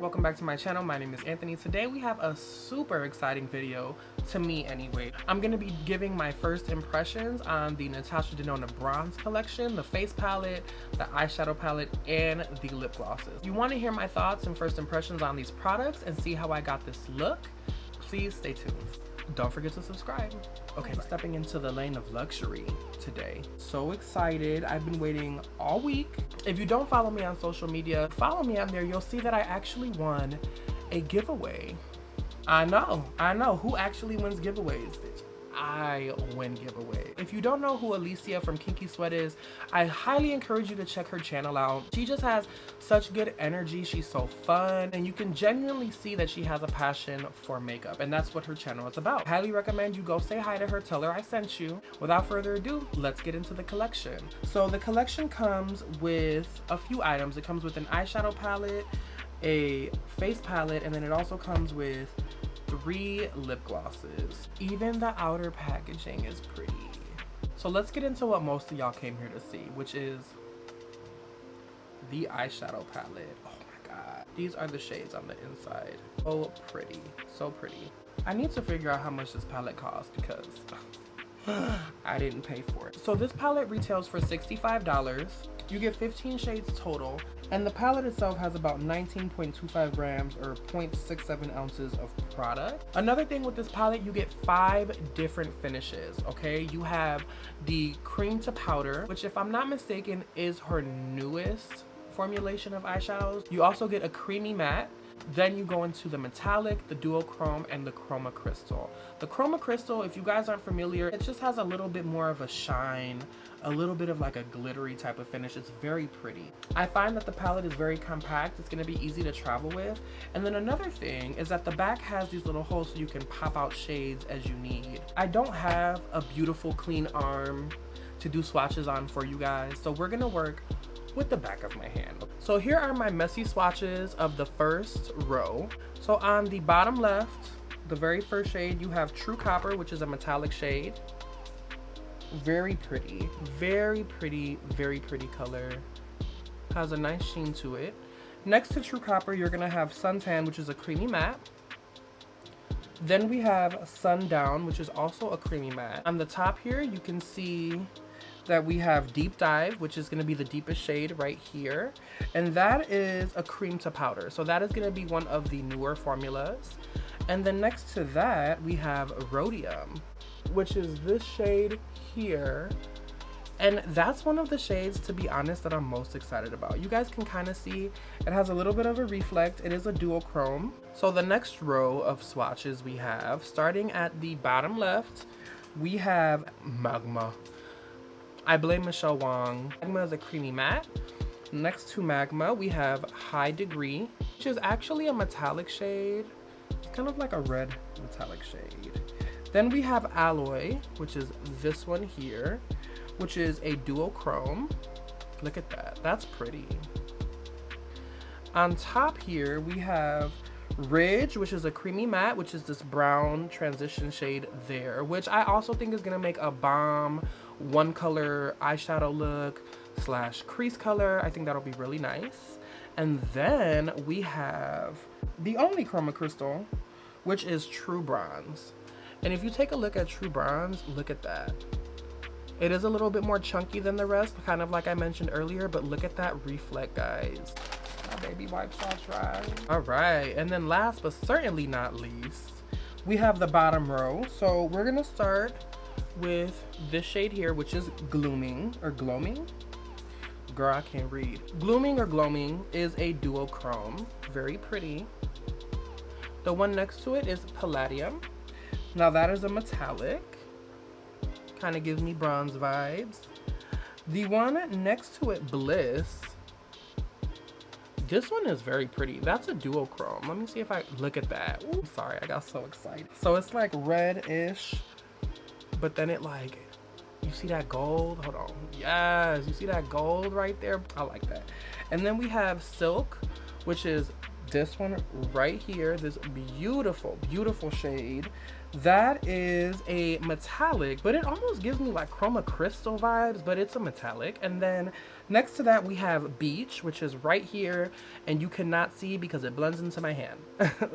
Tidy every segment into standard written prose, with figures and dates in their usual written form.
welcome back to my channel. My name is Anthony. Today we have a super exciting video, to me anyway. I'm going to be giving my first impressions on the Natasha Denona bronze collection, the face palette, the eyeshadow palette, and the lip glosses. If you want to hear my thoughts and first impressions on these products and see how I got this look, please stay tuned. Don't forget to subscribe. Okay, stepping into the lane of luxury today. So excited. I've been waiting all week. If you don't follow me on social media, follow me on there. You'll see that I actually won a giveaway. I know. Who actually wins giveaways, bitch? I win giveaway. If you don't know who Alicia from KinkySweat is, I highly encourage you to check her channel out. She just has such good energy. She's so fun, and you can genuinely see that she has a passion for makeup, and that's what her channel is about. I highly recommend you go say hi to her, tell her I sent you. Without further ado, let's get into the collection. So the collection comes with a few items. It comes with an eyeshadow palette, a face palette, and then it also comes with 3 lip glosses. Even the outer packaging is pretty. So let's get into what most of y'all came here to see, which is the eyeshadow palette. Oh my god. These are the shades on the inside. So pretty. So pretty. I need to figure out how much this palette costs because I didn't pay for it. So this palette retails for $65. You get 15 shades total, and the palette itself has about 19.25 grams or 0.67 ounces of product. Another thing with this palette, you get 5 different finishes, okay? You have the cream to powder, which if I'm not mistaken is her newest formulation of eyeshadows. You also get a creamy matte. Then you go into the metallic, the duochrome, and the chroma crystal. The chroma crystal, if you guys aren't familiar, it just has a little bit more of a shine, a little bit of like a glittery type of finish. It's very pretty. I find that the palette is very compact. It's gonna be easy to travel with. And then another thing is that the back has these little holes so you can pop out shades as you need. I don't have a beautiful clean arm to do swatches on for you guys, so we're gonna work with the back of my hand. So here are my messy swatches of the first row. So on the bottom left, the very first shade, you have True Copper, which is a metallic shade. Very pretty, very pretty, very pretty color. Has a nice sheen to it. Next to True Copper, you're gonna have Suntan, which is a creamy matte. Then we have Sundown, which is also a creamy matte. On the top here, you can see that we have Deep Dive, which is going to be the deepest shade right here, and that is a cream to powder, so that is going to be one of the newer formulas. And then next to that we have Rhodium, which is this shade here, and that's one of the shades, to be honest, that I'm most excited about. You guys can kind of see it has a little bit of a reflect. It is a duochrome. So the next row of swatches we have, starting at the bottom left, we have Magma. I blame Michelle Wong. Magma is a creamy matte. Next to Magma, we have High Degree, which is actually a metallic shade. It's kind of like a red metallic shade. Then we have Alloy, which is this one here, which is a duochrome. Look at that, that's pretty. On top here, we have Ridge, which is a creamy matte, which is this brown transition shade there, which I also think is gonna make a bomb one color eyeshadow look slash crease color. I think that'll be really nice. And then we have the only chroma crystal, which is True Bronze. And if you take a look at True Bronze, look at that. It is a little bit more chunky than the rest, kind of like I mentioned earlier, but look at that reflect, guys. My baby wipes are dry. All right, and then last but certainly not least, we have the bottom row. So we're gonna start with this shade here, which is Glooming or Gloaming. Girl, I can't read. Glooming or Gloaming is a duochrome, very pretty. The one next to it is Palladium. Now that is a metallic, kind of gives me bronze vibes. The one next to it, Bliss. This one is very pretty. That's a duochrome. Let me see if I look at that. Ooh, sorry, I got so excited. So it's like red-ish, but then it like, you see that gold? Hold on. Yes, you see that gold right there? I like that. And then we have Silk, which is this one right here, this beautiful, beautiful shade. That is a metallic, but it almost gives me like chroma crystal vibes, but it's a metallic. And then next to that we have Beach, which is right here, and you cannot see because it blends into my hand.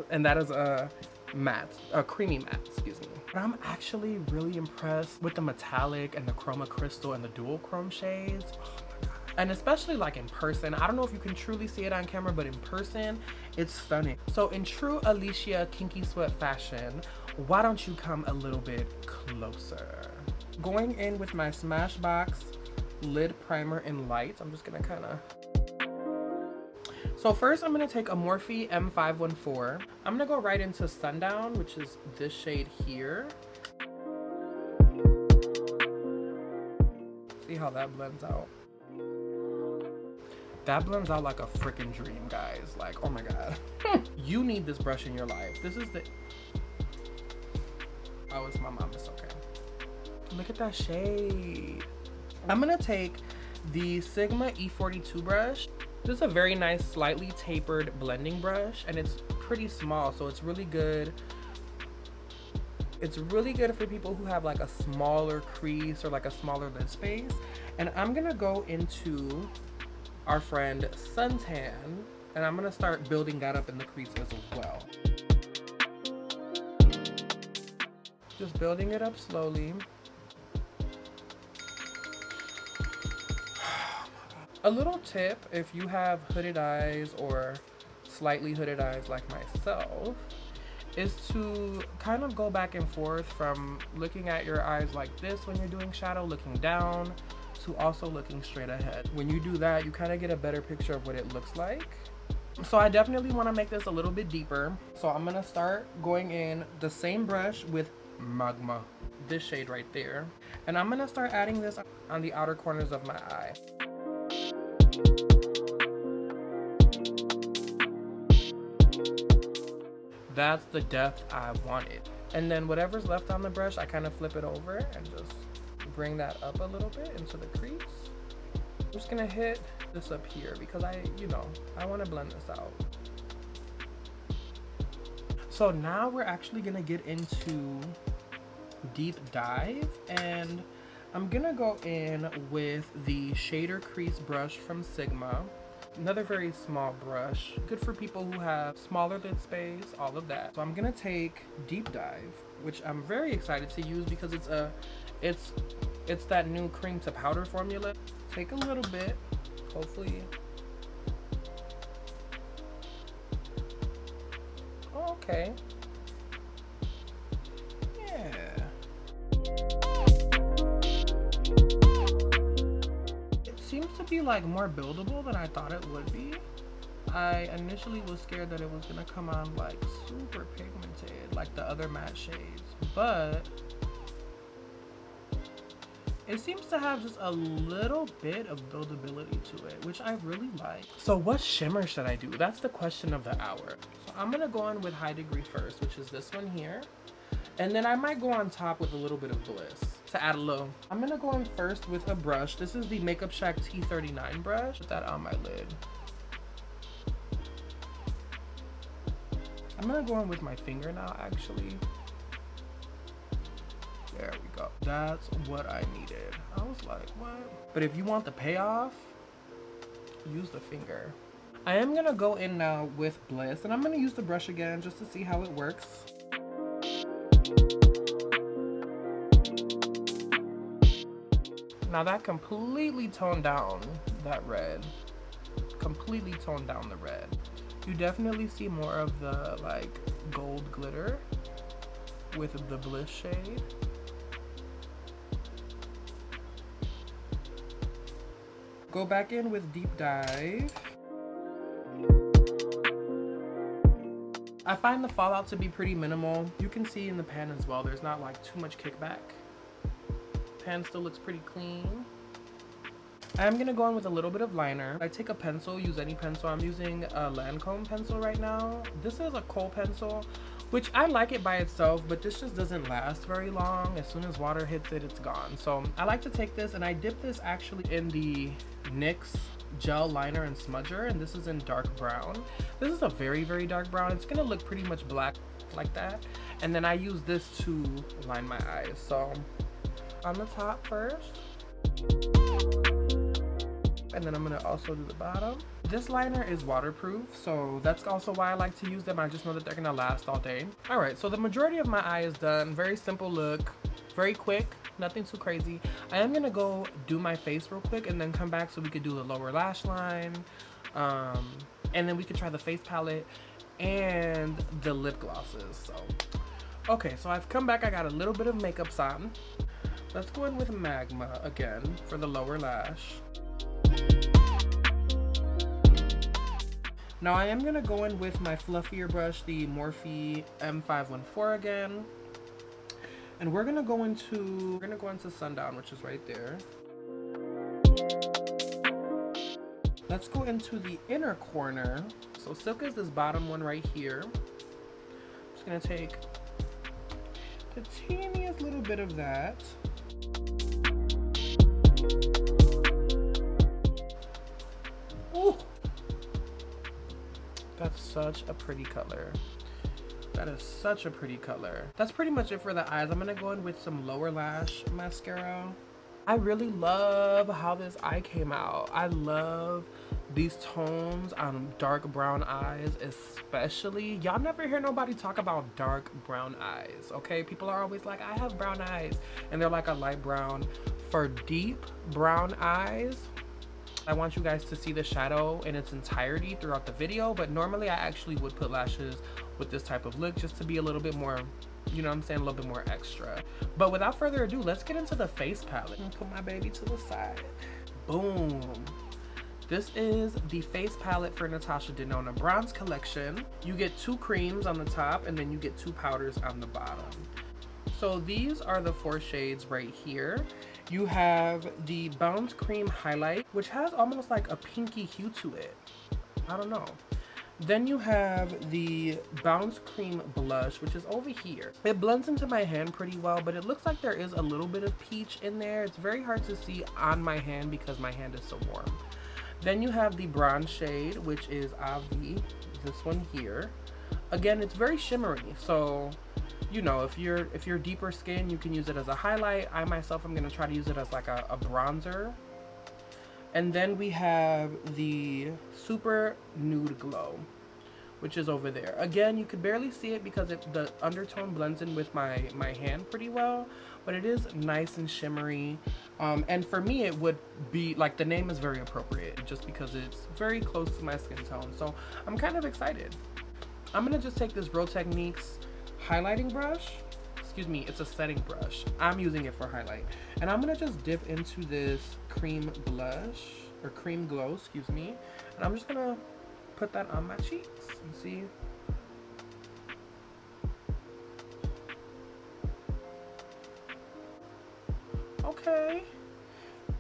And that is a matte, a creamy matte, excuse me. But I'm actually really impressed with the metallic and the chroma crystal and the dual chrome shades. Oh my God. And especially like in person, I don't know if you can truly see it on camera, but in person, it's stunning. So in true Alicia KinkySweat fashion, why don't you come a little bit closer? Going in with my Smashbox lid primer in light, I'm just gonna so first I'm gonna take a Morphe M514. I'm gonna go right into Sundown, which is this shade here. See how that blends out? That blends out like a freaking dream, guys. Like, oh my God. You need this brush in your life. This is the... Oh, it's my mom, it's okay. Look at that shade. I'm gonna take the Sigma E42 brush. This is a very nice, slightly tapered blending brush, and it's pretty small, so it's really good. It's really good for people who have like a smaller crease or like a smaller lid space. And I'm gonna go into our friend Suntan, and I'm gonna start building that up in the crease as well. Just building it up slowly. A little tip, if you have hooded eyes or slightly hooded eyes like myself, is to kind of go back and forth from looking at your eyes like this when you're doing shadow, looking down, to also looking straight ahead. When you do that, you kind of get a better picture of what it looks like. So I definitely want to make this a little bit deeper. So I'm going to start going in the same brush with Magma, this shade right there. And I'm going to start adding this on the outer corners of my eye. That's the depth I wanted. And then whatever's left on the brush, I kind of flip it over and just bring that up a little bit into the crease. I'm just gonna hit this up here because I want to blend this out. So now we're actually gonna get into deep dive, and I'm gonna go in with the shader crease brush from Sigma. Another very small brush, good for people who have smaller lid space, all of that. So I'm gonna take Deep Dive, which I'm very excited to use because it's that new cream to powder formula. Take a little bit, hopefully. Oh, okay. Yeah. Seems to be like more buildable than I thought it would be. I initially was scared that it was gonna come on like super pigmented like the other matte shades, but it seems to have just a little bit of buildability to it, which I really like. So what shimmer should I do? That's the question of the hour. So I'm gonna go on with High Degree first, which is this one here. And then I might go on top with a little bit of Bliss to add a little. I'm gonna go in first with a brush. This is the Makeup Shack T39 brush. Put that on my lid. I'm gonna go in with my finger now, actually. There we go. That's what I needed. I was like, what? But if you want the payoff, use the finger. I am gonna go in now with Bliss, and I'm gonna use the brush again just to see how it works. Now that completely toned down that red. Completely toned down the red. You definitely see more of the like gold glitter with the Bliss shade. Go back in with Deep Dive. I find the fallout to be pretty minimal. You can see in the pan as well, there's not like too much kickback. Pan still looks pretty clean. I'm gonna go in with a little bit of liner. I take a pencil, use any pencil. I'm using a Lancome pencil right now. This is a kohl pencil, which I like it by itself, but this just doesn't last very long. As soon as water hits it, it's gone. So I like to take this, and I dip this actually in the NYX gel liner and smudger, and this is in dark brown. This is a very, very dark brown. It's gonna look pretty much black like that. And then I use this to line my eyes. So on the top first, and then I'm gonna also do the bottom. This liner is waterproof, so that's also why I like to use them. I just know that they're gonna last all day. All right, so the majority of my eye is done. Very simple look, very quick, nothing too crazy. I am gonna go do my face real quick and then come back so we could do the lower lash line, and then we could try the face palette and the lip glosses. So, okay, so I've come back. I got a little bit of makeup on. Let's go in with Magma again for the lower lash. Now I am gonna go in with my fluffier brush, the Morphe M514 again. And we're gonna go into Sundown, which is right there. Let's go into the inner corner. So Silk is this bottom one right here. I'm just gonna take the teeniest little bit of that. Ooh. That's such a pretty color. That is such a pretty color. That's pretty much it for the eyes. I'm gonna go in with some lower lash mascara. I really love how this eye came out. I love these tones on dark brown eyes, especially. Y'all never hear nobody talk about dark brown eyes, okay? People are always like, I have brown eyes, and they're like a light brown. For deep brown eyes, I want you guys to see the shadow in its entirety throughout the video, but normally I actually would put lashes with this type of look just to be a little bit more, you know what I'm saying, a little bit more extra. But without further ado, let's get into the face palette. And put my baby to the side. Boom. This is the face palette for Natasha Denona Bronze Collection. You get 2 creams on the top and then you get 2 powders on the bottom. So these are the 4 shades right here. You have the Bounce Cream Highlight, which has almost like a pinky hue to it. I don't know. Then you have the Bounce Cream Blush, which is over here. It blends into my hand pretty well, but it looks like there is a little bit of peach in there. It's very hard to see on my hand because my hand is so warm. Then you have the bronze shade, which is Avi, this one here. Again, it's very shimmery, so you know, if you're deeper skin, you can use it as a highlight. I myself am gonna try to use it as like a bronzer. And then we have the Super Nude Glow, which is over there. Again, you could barely see it because the undertone blends in with my hand pretty well, but it is nice and shimmery. And for me, it would be like, the name is very appropriate just because it's very close to my skin tone. So I'm kind of excited. I'm gonna just take this Real Techniques highlighting brush. Excuse me, it's a setting brush. I'm using it for highlight. And I'm gonna just dip into this cream blush, or cream glow, excuse me. And I'm just gonna put that on my cheeks and see. Okay.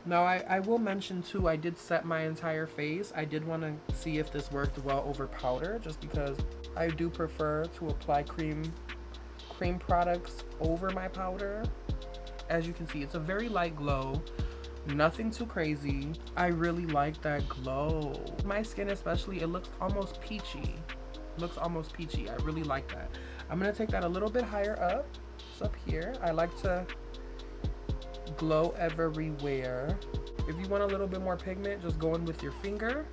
Now I will mention too, I did set my entire face. I did want to see if this worked well over powder, just because I do prefer to apply cream products over my powder. As you can see, it's a very light glow, nothing too crazy. I really like that glow. My skin especially, it looks almost peachy. I really like that. I'm gonna take that a little bit higher up. It's up here. I like to glow everywhere. If you want a little bit more pigment, just go in with your finger.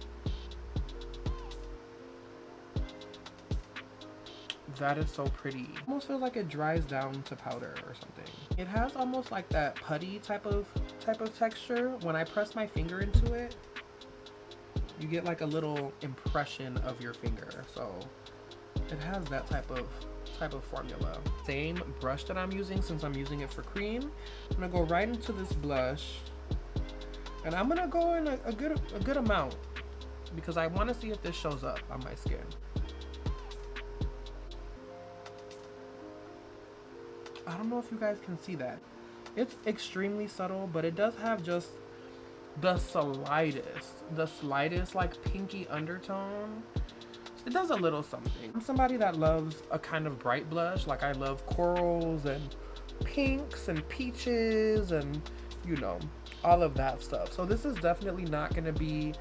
That is so pretty. Almost feels like it dries down to powder or something. It has almost like that putty type of texture. When I press my finger into it, you get like a little impression of your finger. So it has that type of formula. Same brush that I'm using, since I'm using it for cream. I'm gonna go right into this blush, and I'm gonna go in a good amount because I want to see if this shows up on my skin. I don't know if you guys can see that. It's extremely subtle, but it does have just the slightest like pinky undertone. It does a little something. I'm somebody that loves a kind of bright blush. Like, I love corals and pinks and peaches and, you know, all of that stuff. So this is definitely not gonna be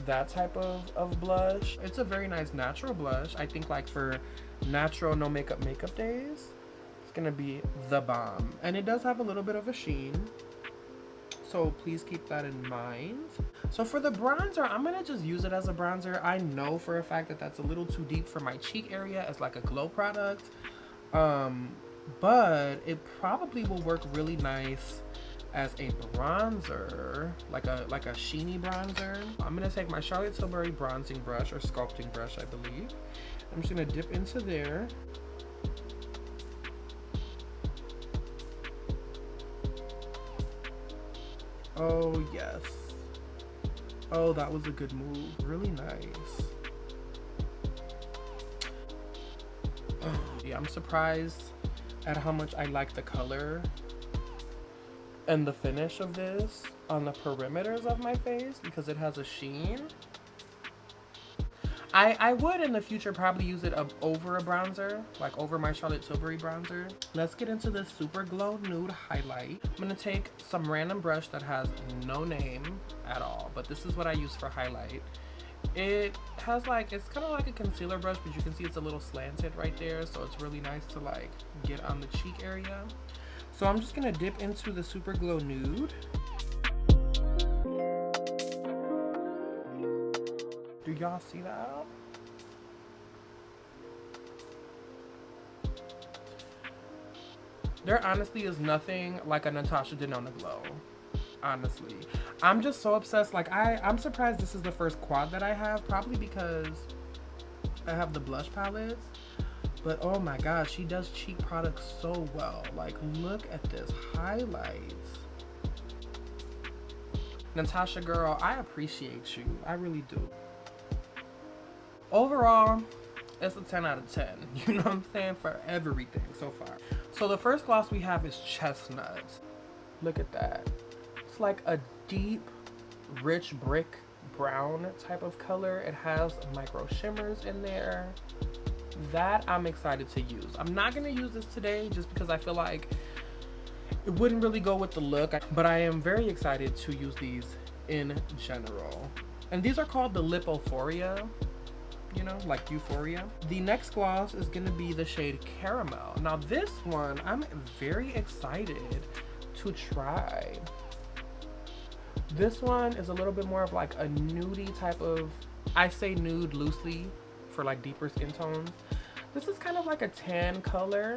that type of blush. It's a very nice natural blush. I think like for natural no makeup days, it's gonna be the bomb. And it does have a little bit of a sheen, so please keep that in mind. So for the bronzer, I'm gonna just use it as a bronzer. I know for a fact that that's a little too deep for my cheek area as like a glow product, but it probably will work really nice as a bronzer, like a sheeny bronzer. I'm gonna take my Charlotte Tilbury bronzing brush, or sculpting brush, I believe. I'm just gonna dip into there. Oh yes. Oh, that was a good move. Really nice. Oh, yeah, I'm surprised at how much I like the color and the finish of this on the perimeters of my face, because it has a sheen. I would in the future probably use it over a bronzer, like over my Charlotte Tilbury bronzer. Let's get into this Super Glow Nude highlight. I'm gonna take some random brush that has no name at all, but this is what I use for highlight. It has like, it's kind of like a concealer brush, but you can see it's a little slanted right there, so it's really nice to like get on the cheek area. So I'm just gonna dip into the Super Glow Nude. Do y'all see that? There honestly is nothing like a Natasha Denona glow. Honestly, I'm just so obsessed. Like I'm surprised this is the first quad that I have, probably because I have the blush palettes. But oh my god, she does cheek products so well. Like, look at this highlight. Natasha girl, I appreciate you. I really do. Overall, it's a 10 out of 10. You know what I'm saying? For everything so far. So the first gloss we have is Chestnut. Look at that. It's like a deep, rich brick brown type of color. It has micro shimmers in there. That I'm excited to use. I'm not going to use this today just because I feel like it wouldn't really go with the look. But I am very excited to use these in general. And these are called the lip-oh-phoria. You know, like Euphoria. The next gloss is gonna be the shade Caramel. Now this one, I'm very excited to try. This one is a little bit more of like a nudie type of, I say nude loosely for like deeper skin tones. This is kind of like a tan color.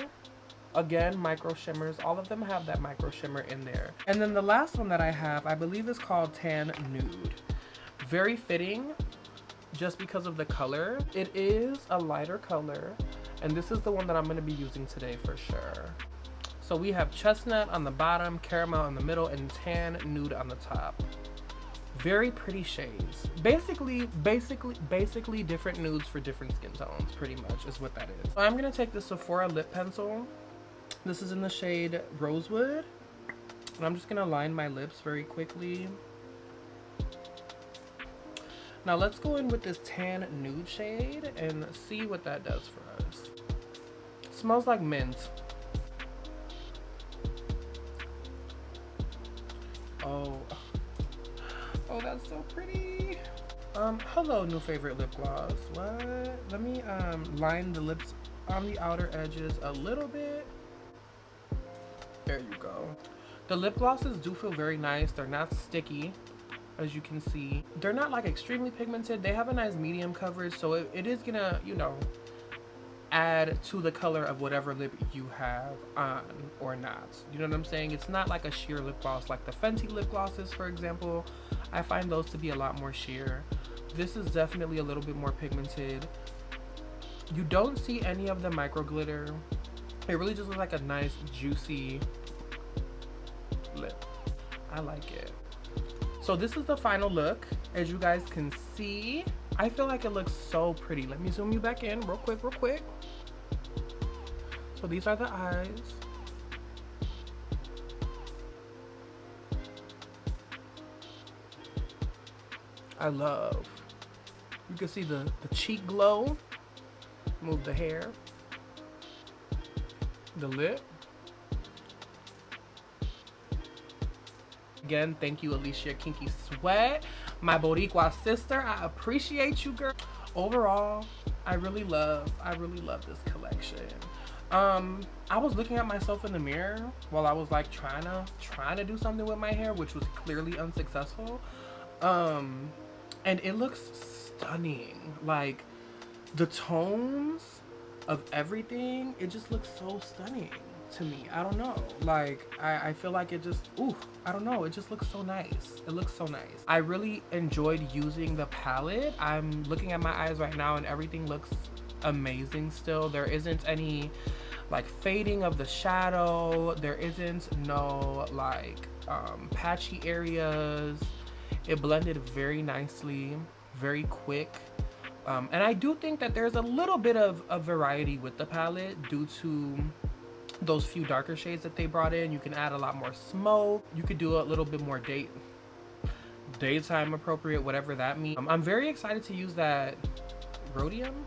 Again, micro shimmers. All of them have that micro shimmer in there. And then the last one that I have, I believe is called Tan Nude. Very fitting, just because of the color. It is a lighter color, and this is the one that I'm going to be using today for sure. So we have Chestnut on the bottom, Caramel in the middle, and Tan Nude on the top. Very pretty shades. Basically different nudes for different skin tones, pretty much is what that is. So I'm going to take the Sephora lip pencil. This is in the shade Rosewood, and I'm just going to line my lips very quickly. Now let's go in with this Tan Nude shade and see what that does for us. It smells like mint. Oh, that's so pretty. Hello, new favorite lip gloss. What? Let me line the lips on the outer edges a little bit. There you go. The lip glosses do feel very nice. They're not sticky. As you can see, they're not like extremely pigmented. They have a nice medium coverage, so it is gonna, you know, add to the color of whatever lip you have on or not. You know what I'm saying? It's not like a sheer lip gloss like the Fenty lip glosses, for example. I find those to be a lot more sheer. This is definitely a little bit more pigmented. You don't see any of the micro glitter. It really just looks like a nice juicy lip. I like it. So this is the final look. As you guys can see, I feel like it looks so pretty. Let me zoom you back in real quick. So these are the eyes. I love. You can see the cheek glow. Move the hair. The lip. Again, thank you, Alicia KinkySweat, My Boricua sister, I appreciate you, girl. Overall, I really love this collection. I was looking at myself in the mirror while I was like trying to do something with my hair, which was clearly unsuccessful. And it looks stunning. Like the tones of everything, it just looks so stunning to me. I don't know, like I feel like it just, ooh, I don't know, it just looks so nice. It looks so nice. I really enjoyed using the palette. I'm looking at my eyes right now and everything looks amazing still. There isn't any like fading of the shadow. There isn't no like patchy areas. It blended very nicely, very quick. And I do think that there's a little bit of a variety with the palette due to those few darker shades that they brought in. You can add a lot more smoke. You could do a little bit more daytime appropriate, whatever that means. I'm very excited to use that rhodium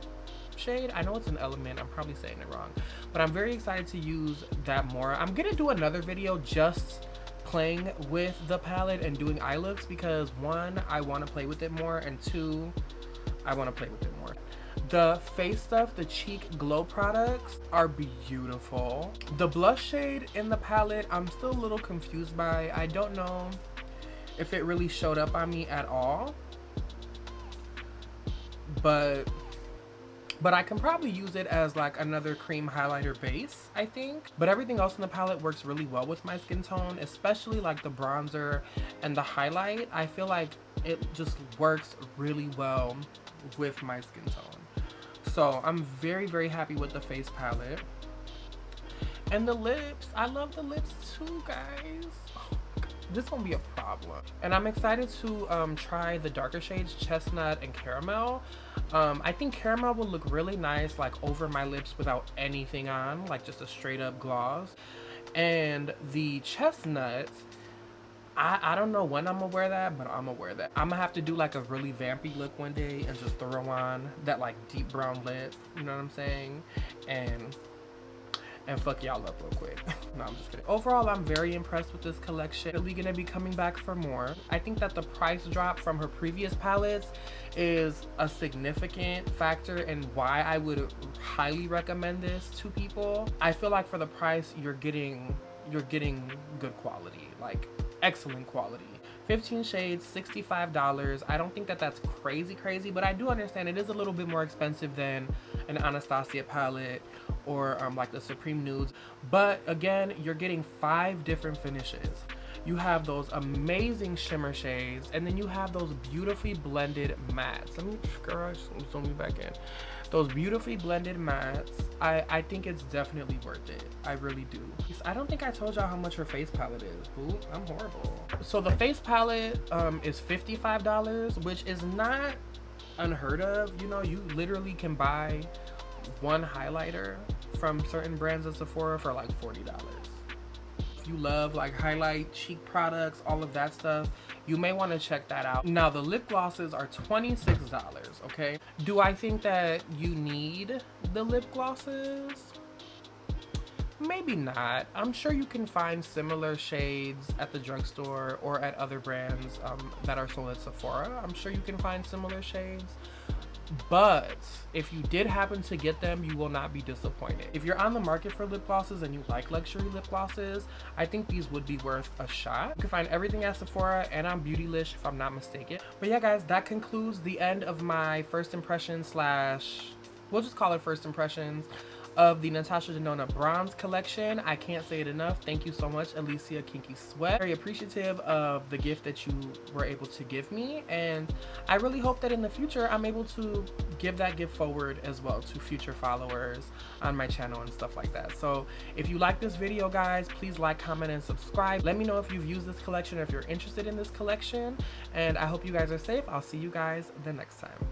shade. I know it's an element, I'm probably saying it wrong, but I'm very excited to use that more. I'm gonna do another video just playing with the palette and doing eye looks because one, I want to play with it more, and two, I want to play with it more. The face stuff, the cheek glow products are beautiful. The blush shade in the palette, I'm still a little confused by. I don't know if it really showed up on me at all, but I can probably use it as like another cream highlighter base, I think. But everything else in the palette works really well with my skin tone, especially like the bronzer and the highlight. I feel like it just works really well with my skin tone. So I'm very, very happy with the face palette. And the lips, I love the lips too, guys. This is gonna be a problem. And I'm excited to try the darker shades, chestnut and caramel. I think caramel will look really nice like over my lips without anything on, like just a straight up gloss. And the chestnut, I don't know when I'm gonna wear that, but I'm gonna wear that. I'm gonna have to do like a really vampy look one day and just throw on that like deep brown lip, you know what I'm saying? And fuck y'all up real quick. No, I'm just kidding. Overall, I'm very impressed with this collection. Really gonna be coming back for more. I think that the price drop from her previous palettes is a significant factor in why I would highly recommend this to people. I feel like for the price, you're getting good quality, like excellent quality. 15 shades, $65. I don't think that that's crazy, but I do understand it is a little bit more expensive than an Anastasia palette or like the Supreme Nudes. But again, you're getting 5 different finishes. You have those amazing shimmer shades, and then you have those beautifully blended mattes. Let me, girl, zoom me back in. Those beautifully blended mattes, I think it's definitely worth it. I really do. I don't think I told y'all how much her face palette is. Boo, I'm horrible. So the face palette is $55, which is not unheard of. You know, you literally can buy one highlighter from certain brands at Sephora for like $40. You love like highlight cheek products, all of that stuff, you may want to check that out. Now the lip glosses are $26, okay? Do I think that you need the lip glosses? Maybe not. I'm sure you can find similar shades at the drugstore or at other brands that are sold at Sephora. I'm sure you can find similar shades. But if you did happen to get them, you will not be disappointed. If you're on the market for lip glosses and you like luxury lip glosses, I think these would be worth a shot. You can find everything at Sephora and on Beautylish if I'm not mistaken. But yeah guys, that concludes the end of my first impression slash, we'll just call it first impressions, of the Natasha Denona bronze collection. I can't say it enough. Thank you so much, Alicia KinkySweat. Very appreciative of the gift that you were able to give me, and I really hope that in the future I'm able to give that gift forward as well to future followers on my channel and stuff like that. So if you like this video, guys, please like, comment, and subscribe. Let me know if you've used this collection, if you're interested in this collection, and I hope you guys are safe. I'll see you guys the next time.